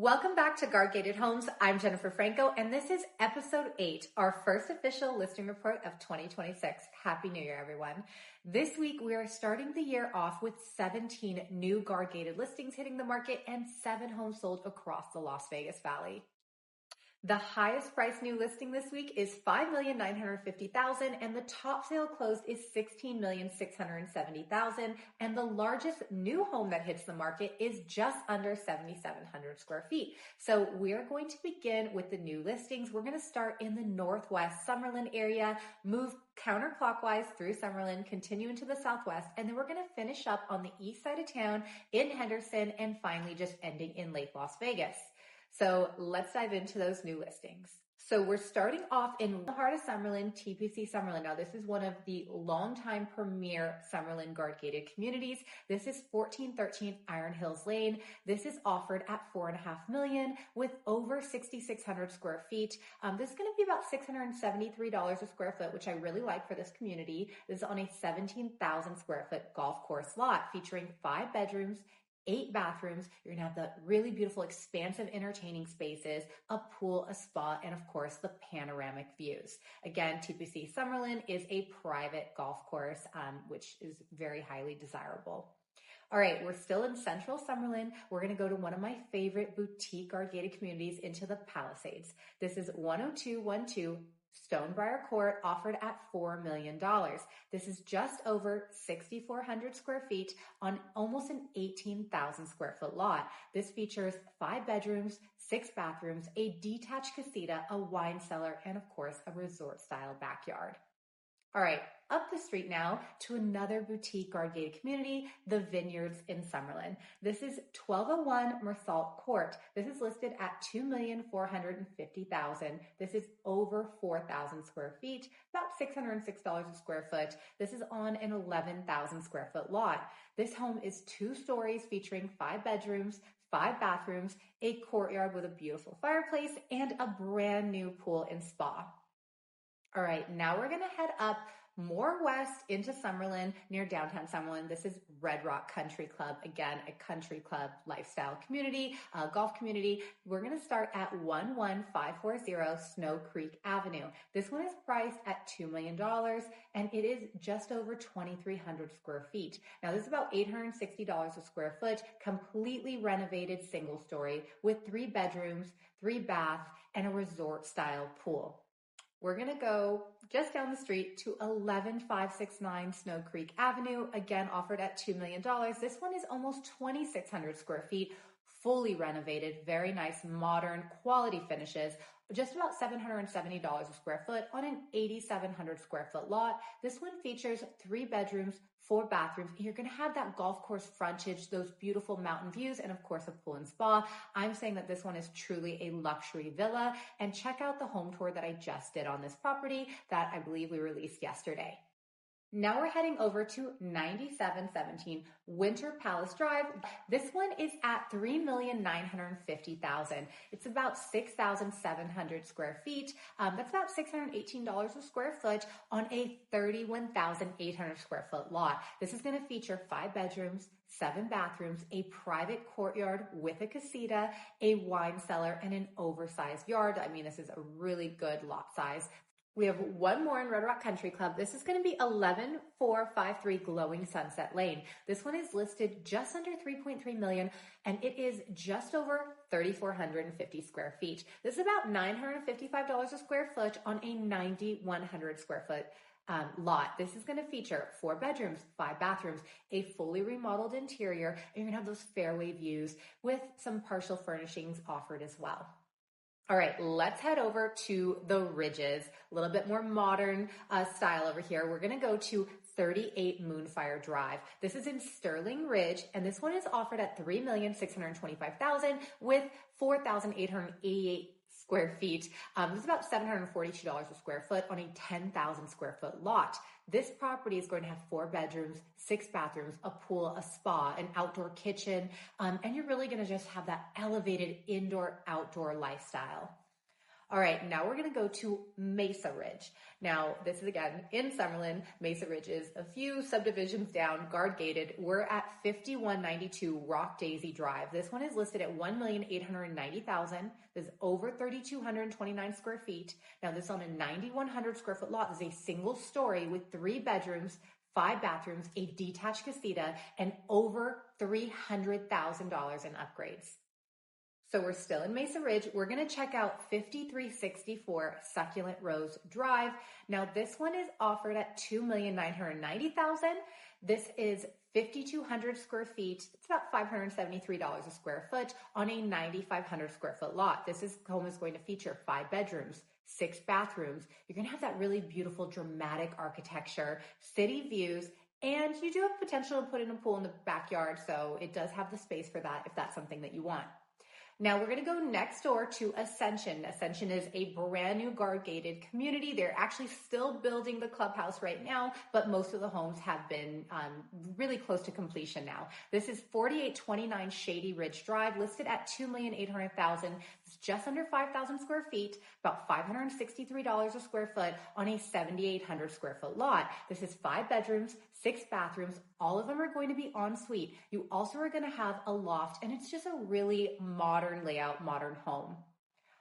Welcome back to Guard Gated Homes. I'm Jennifer Franco, and this is episode 8, our first official listing report of 2026. Happy New Year, everyone. This week, we are starting the year off with 17 new Guard Gated listings hitting the market and 7 homes sold across the Las Vegas Valley. The highest priced new listing this week is $5,950,000, and the top sale closed is $16,670,000, and the largest new home that hits the market is just under 7,700 square feet. So we're going to begin with the new listings. We're going to start in the Northwest Summerlin area, move counterclockwise through Summerlin, continue into the Southwest, and then we're going to finish up on the east side of town in Henderson, and finally just ending in Lake Las Vegas. So let's dive into those new listings. So we're starting off in the heart of Summerlin, TPC Summerlin. Now, this is one of the longtime premier Summerlin Guard Gated communities. This is 1413 Iron Hills Lane. This is offered at $4.5 million with over 6,600 square feet. This is going to be about $673 a square foot, which I really like for this community. This is on a 17,000 square foot golf course lot featuring 5 bedrooms, 8 bathrooms. You're gonna have the really beautiful, expansive entertaining spaces, a pool, a spa, and of course the panoramic views. Again, TPC Summerlin is a private golf course, which is very highly desirable. All right, we're still in Central Summerlin. We're gonna go to one of my favorite boutique Guard Gated communities, into the Palisades. This is 10212 Stonebriar Court, offered at $4 million. This is just over 6,400 square feet on almost an 18,000 square foot lot. This features 5 bedrooms, 6 bathrooms, a detached casita, a wine cellar, and of course, a resort style backyard. All right, up the street now to another boutique Guard Gated community, the Vineyards in Summerlin. This is 1201 Mersault Court. This is listed at $2,450,000. This is over 4,000 square feet, about $606 a square foot. This is on an 11,000 square foot lot. This home is 2 stories featuring 5 bedrooms, 5 bathrooms, a courtyard with a beautiful fireplace, and a brand new pool and spa. All right, now we're gonna head up more west into Summerlin, near downtown Summerlin. This is Red Rock Country Club. Again, a country club lifestyle community, golf community. We're gonna start at 11540 Snow Creek Avenue. This one is priced at $2 million, and it is just over 2,300 square feet. Now, this is about $860 a square foot, completely renovated single story with 3 bedrooms, 3 baths, and a resort style pool. We're going to go just down the street to 11569 Snow Creek Avenue, again offered at $2 million. This one is almost 2,600 square feet, fully renovated, very nice, modern, quality finishes, just about $770 a square foot on an 8,700 square foot lot. This one features 3 bedrooms, 4 bathrooms. You're going to have that golf course frontage, those beautiful mountain views, and of course a pool and spa. I'm saying that this one is truly a luxury villa, and check out the home tour that I just did on this property that I believe we released yesterday. Now we're heading over to 9717 Winter Palace Drive. This one is at $3,950,000. It's about 6,700 square feet. That's about $618 a square foot on a 31,800 square foot lot. This is going to feature 5 bedrooms, 7 bathrooms, a private courtyard with a casita, a wine cellar, and an oversized yard. I mean, this is a really good lot size. We have one more in Red Rock Country Club. This is going to be 11453 Glowing Sunset Lane. This one is listed just under $3.3 million, and it is just over 3,450 square feet. This is about $955 a square foot on a 9,100 square foot lot. This is going to feature 4 bedrooms, 5 bathrooms, a fully remodeled interior, and you're going to have those fairway views with some partial furnishings offered as well. All right, let's head over to the Ridges, a little bit more modern style over here. We're gonna go to 38 Moonfire Drive. This is in Sterling Ridge, and this one is offered at $3,625,000 with 4,888 square feet. This is about $742 a square foot on a 10,000 square foot lot. This property is going to have 4 bedrooms, 6 bathrooms, a pool, a spa, an outdoor kitchen, and you're really going to just have that elevated indoor-outdoor lifestyle. All right, now we're gonna go to Mesa Ridge. Now, this is again in Summerlin. Mesa Ridge is a few subdivisions down, guard gated. We're at 5192 Rock Daisy Drive. This one is listed at $1,890,000. This is over 3,229 square feet. Now, this is on a 9,100 square foot lot. This is a single story with 3 bedrooms, 5 bathrooms, a detached casita, and over $300,000 in upgrades. So we're still in Mesa Ridge. We're going to check out 5364 Succulent Rose Drive. Now this one is offered at $2,990,000. This is 5,200 square feet. It's about $573 a square foot on a 9,500 square foot lot. Home is going to feature 5 bedrooms, 6 bathrooms. You're going to have that really beautiful dramatic architecture, city views, and you do have potential to put in a pool in the backyard. So it does have the space for that if that's something that you want. Now we're going to go next door to Ascension. Ascension is a brand new guard gated community. They're actually still building the clubhouse right now, but most of the homes have been really close to completion now. This is 4829 Shady Ridge Drive, listed at $2,800,000. It's just under 5,000 square feet, about $563 a square foot on a 7,800 square foot lot. This is 5 bedrooms, 6 bathrooms. All of them are going to be en suite. You also are going to have a loft, and it's just a really modern layout, modern home.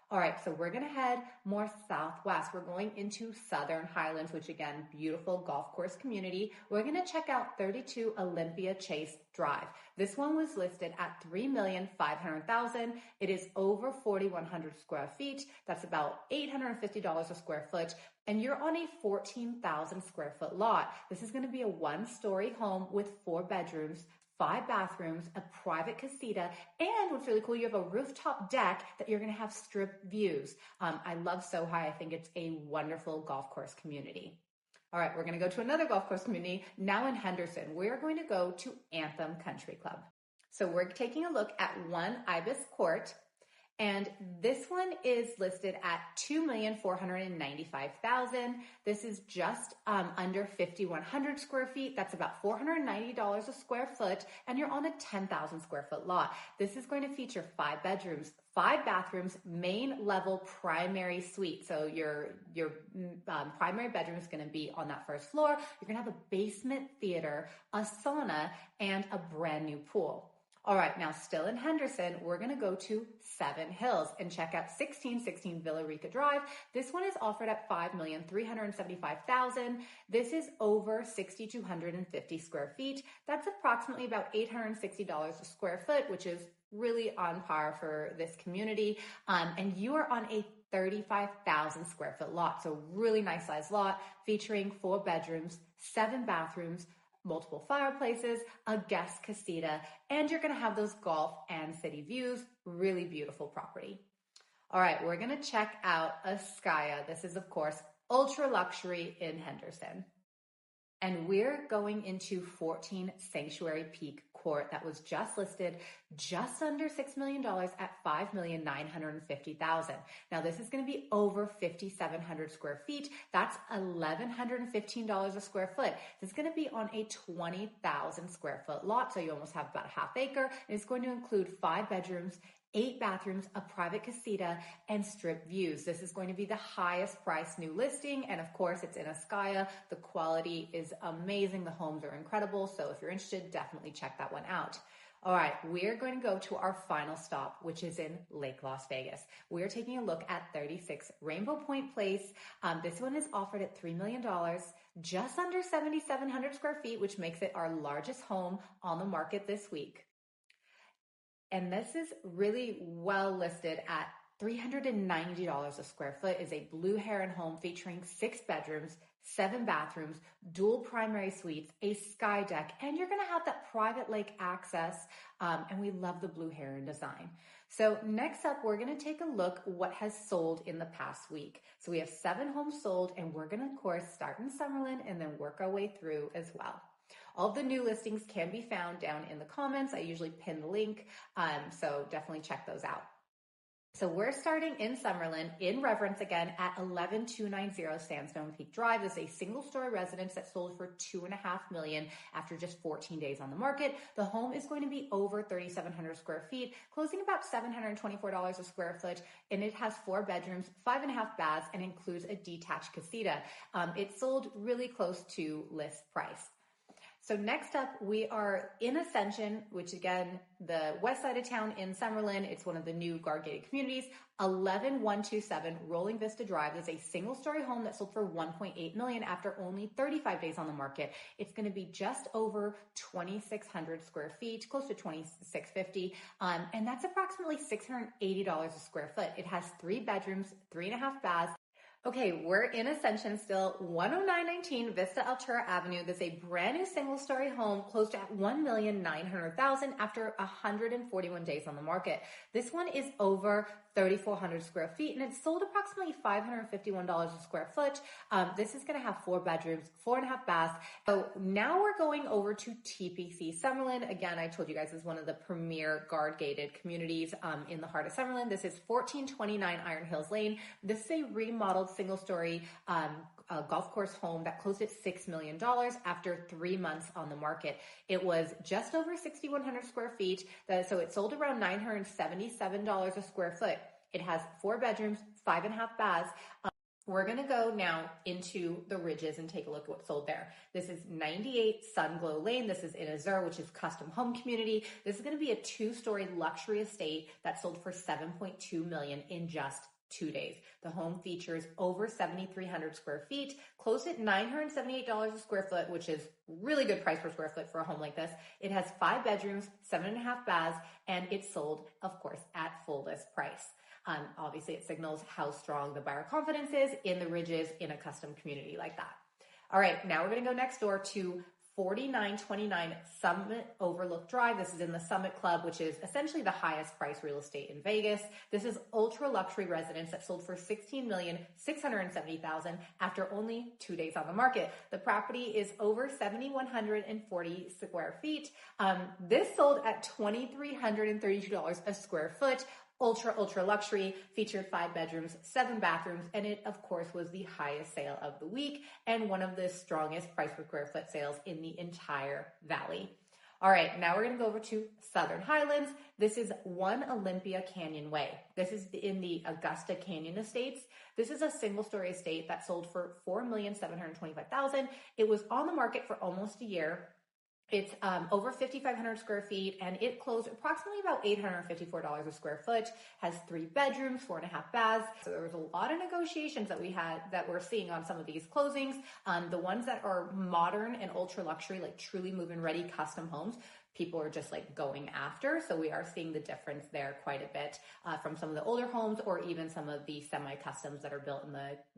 All right, so we're going to head more southwest. We're going into Southern Highlands, which again, beautiful golf course community. We're going to check out 32 Olympia Chase Drive. This one was listed at $3,500,000. It is over 4,100 square feet. That's about $850 a square foot. And you're on a 14,000 square foot lot. This is going to be a 1-story home with 4 bedrooms, 5 bathrooms, a private casita, and what's really cool, you have a rooftop deck that you're going to have strip views. I love Sohi. I think it's a wonderful golf course community. All right, we're going to go to another golf course community now in Henderson. We're going to go to Anthem Country Club. So we're taking a look at 1 Ibis Court. And this one is listed at $2,495,000. This is just under 5,100 square feet. That's about $490 a square foot, and you're on a 10,000 square foot lot. This is going to feature 5 bedrooms, 5 bathrooms, main level primary suite. So your primary bedroom is going to be on that first floor. You're going to have a basement theater, a sauna, and a brand new pool. All right, now still in Henderson, we're going to go to Seven Hills and check out 1616 Villa Rica Drive. This one is offered at $5,375,000. This is over 6,250 square feet. That's approximately about $860 a square foot, which is really on par for this community. And you are on a 35,000 square foot lot. So really nice size lot featuring 4 bedrooms, 7 bathrooms, multiple fireplaces, a guest casita, and you're going to have those golf and city views. Really beautiful property. All right, we're going to check out Ascaya. This is, of course, ultra luxury in Henderson. And we're going into 14 Sanctuary Peak Court that was just listed just under $6 million at $5,950,000. Now this is going to be over 5,700 square feet. That's $1,115 a square foot. This is going to be on a 20,000 square foot lot. So you almost have about a half acre. And it's going to include 5 bedrooms, 8 bathrooms, a private casita, and strip views. This is going to be the highest price new listing. And of course, it's in Ascaya. The quality is amazing. The homes are incredible. So if you're interested, definitely check that one out. All right, we're going to go to our final stop, which is in Lake Las Vegas. We're taking a look at 36 Rainbow Point Place. This one is offered at $3 million, just under 7,700 square feet, which makes it our largest home on the market this week. And this is really well listed at $390 a square foot. Is a blue heron home featuring 6 bedrooms, 7 bathrooms, dual primary suites, a sky deck, and you're going to have that private lake access. And we love the blue heron design. So next up, we're going to take a look what has sold in the past week. So we have 7 homes sold, and we're going to, of course, start in Summerlin and then work our way through as well. All of the new listings can be found down in the comments. I usually pin the link, so definitely check those out. So we're starting in Summerlin in Reverence again at 11290 Sandstone Peak Drive. This is a single-story residence that sold for $2.5 million after just 14 days on the market. The home is going to be over 3,700 square feet, closing about $724 a square foot, and it has 4 bedrooms, 5.5 baths, and includes a detached casita. It sold really close to list price. So next up, we are in Ascension, which again, the west side of town in Summerlin. It's one of the new guard-gated communities. 11127 Rolling Vista Drive is a single-story home that sold for $1.8 million after only 35 days on the market. It's going to be just over 2,600 square feet, close to 2,650, and that's approximately $680 a square foot. It has 3 bedrooms, 3.5 baths. Okay, we're in Ascension still, 10919 Vista Altura Avenue. This is a brand new single-story home closed at $1,900,000 after 141 days on the market. This one is over 3,400 square feet, and it's sold approximately $551 a square foot. This is going to have 4 bedrooms, 4.5 baths. So now we're going over to TPC Summerlin. Again, I told you guys this is one of the premier guard-gated communities in the heart of Summerlin. This is 1429 Iron Hills Lane. This is a remodeled single-story golf course home that closed at $6 million after 3 months on the market. It was just over 6,100 square feet, so it sold around $977 a square foot. It has 4 bedrooms, 5.5 baths. We're going to go now into the Ridges and take a look at what sold there. This is 98 Sunglow Lane. This is in Azure, which is custom home community. This is going to be a 2-story luxury estate that sold for $7.2 million in just 2 days. The home features over 7,300 square feet, closed at $978 a square foot, which is really good price per square foot for a home like this. It has 5 bedrooms, 7.5 baths, and it's sold, of course, at full list price. Obviously, it signals how strong the buyer confidence is in the Ridges in a custom community like that. All right, now we're going to go next door to 4929 Summit Overlook Drive. This is in the Summit Club, which is essentially the highest price real estate in Vegas. This is ultra luxury residence that sold for $16,670,000 after only 2 days on the market. The property is over 7,140 square feet. This sold at $2,332 a square foot. Ultra luxury, featured 5 bedrooms, 7 bathrooms, and it of course was the highest sale of the week and one of the strongest price per square foot sales in the entire valley. All right, now we're going to go over to Southern Highlands. This is 1 Olympia Canyon Way. This is in the Augusta Canyon Estates. This is a single-story estate that sold for $4,725,000. It was on the market for almost a year. It's over 5,500 square feet, and it closed approximately about $854 a square foot, has 3 bedrooms, 4.5 baths. So there was a lot of negotiations that we're seeing on some of these closings. The ones that are modern and ultra luxury, like truly move-in ready custom homes, people are just like going after. So we are seeing the difference there quite a bit from some of the older homes or even some of the semi-customs that are built in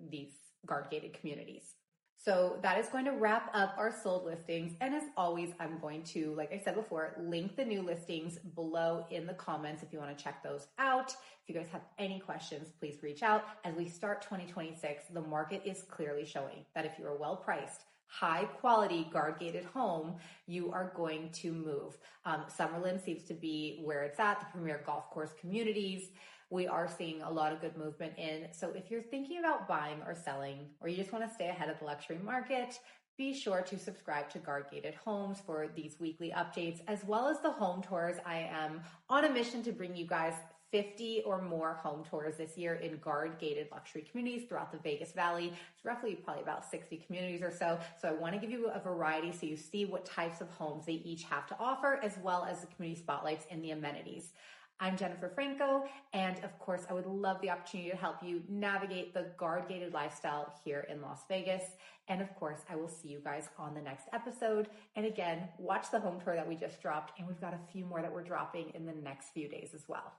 these guard-gated communities. So that is going to wrap up our sold listings. And as always, I'm going to, like I said before, link the new listings below in the comments if you want to check those out. If you guys have any questions, please reach out. As we start 2026, the market is clearly showing that if you're a well-priced, high quality guard-gated home, you are going to move. Summerlin seems to be where it's at, the premier golf course communities. We are seeing a lot of good movement in. So if you're thinking about buying or selling, or you just want to stay ahead of the luxury market, be sure to subscribe to Guard-Gated Homes for these weekly updates, as well as the home tours. I am on a mission to bring you guys 50 or more home tours this year in guard-gated luxury communities throughout the Vegas Valley. It's roughly probably about 60 communities or so. So I want to give you a variety so you see what types of homes they each have to offer, as well as the community spotlights and the amenities. I'm Jennifer Franco, and of course, I would love the opportunity to help you navigate the guard-gated lifestyle here in Las Vegas. And of course, I will see you guys on the next episode. And again, watch the home tour that we just dropped, and we've got a few more that we're dropping in the next few days as well.